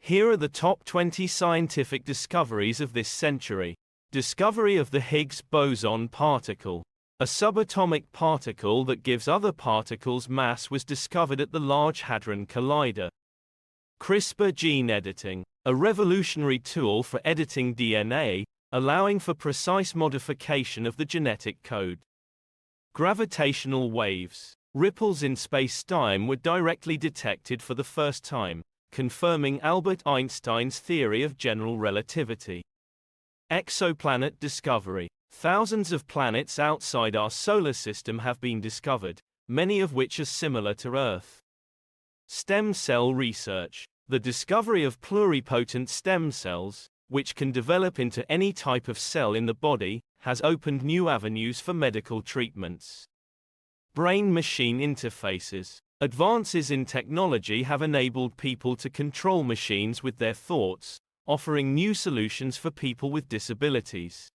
Here are the top 20 scientific discoveries of this century. Discovery of the Higgs boson particle. A subatomic particle that gives other particles mass was discovered at the Large Hadron Collider. CRISPR gene editing. A revolutionary tool for editing DNA, allowing for precise modification of the genetic code. Gravitational waves. Ripples in spacetime were directly detected for the first time, confirming Albert Einstein's theory of general relativity. Exoplanet discovery. Thousands of planets outside our solar system have been discovered, many of which are similar to Earth. Stem cell research. The discovery of pluripotent stem cells, which can develop into any type of cell in the body, has opened new avenues for medical treatments. Brain-machine interfaces. Advances in technology have enabled people to control machines with their thoughts, offering new solutions for people with disabilities.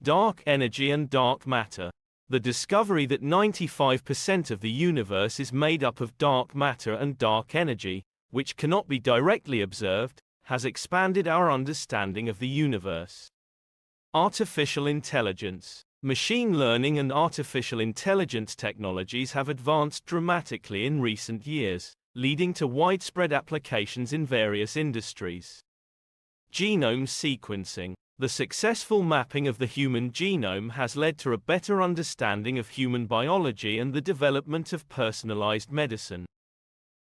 Dark energy and dark matter. The discovery that 95% of the universe is made up of dark matter and dark energy, which cannot be directly observed, has expanded our understanding of the universe. Artificial intelligence. Machine learning and artificial intelligence technologies have advanced dramatically in recent years, leading to widespread applications in various industries. Genome sequencing. The successful mapping of the human genome has led to a better understanding of human biology and the development of personalized medicine.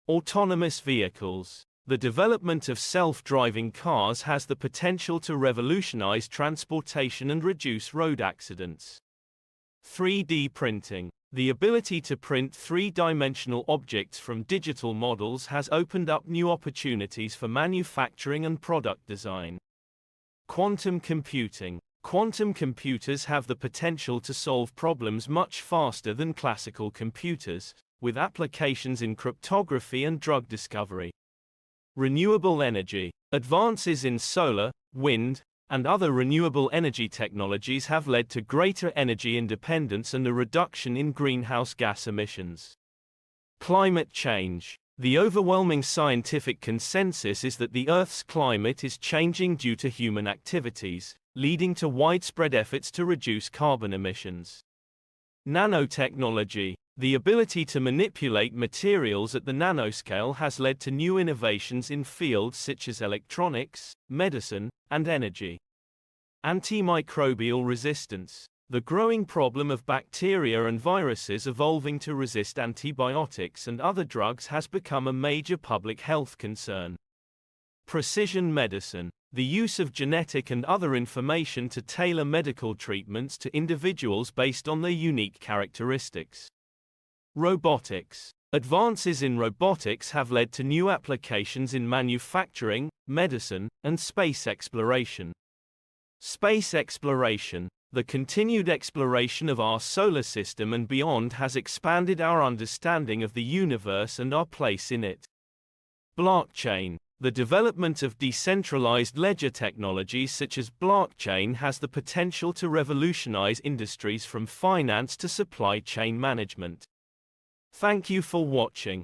Autonomous vehicles. The development of self-driving cars has the potential to revolutionize transportation and reduce road accidents. 3D printing. The ability to print three-dimensional objects from digital models has opened up new opportunities for manufacturing and product design. Quantum computing. Quantum computers have the potential to solve problems much faster than classical computers, with applications in cryptography and drug discovery. Renewable energy. Advances in solar, wind, and other renewable energy technologies have led to greater energy independence and a reduction in greenhouse gas emissions. Climate change. The overwhelming scientific consensus is that the Earth's climate is changing due to human activities, leading to widespread efforts to reduce carbon emissions. Nanotechnology. The ability to manipulate materials at the nanoscale has led to new innovations in fields such as electronics, medicine, and energy. Antimicrobial resistance. The growing problem of bacteria and viruses evolving to resist antibiotics and other drugs has become a major public health concern. Precision medicine. The use of genetic and other information to tailor medical treatments to individuals based on their unique characteristics. Robotics. Advances in robotics have led to new applications in manufacturing, medicine, and space exploration. Space exploration. The continued exploration of our solar system and beyond has expanded our understanding of the universe and our place in it. Blockchain. The development of decentralized ledger technologies such as blockchain has the potential to revolutionize industries from finance to supply chain management. Thank you for watching.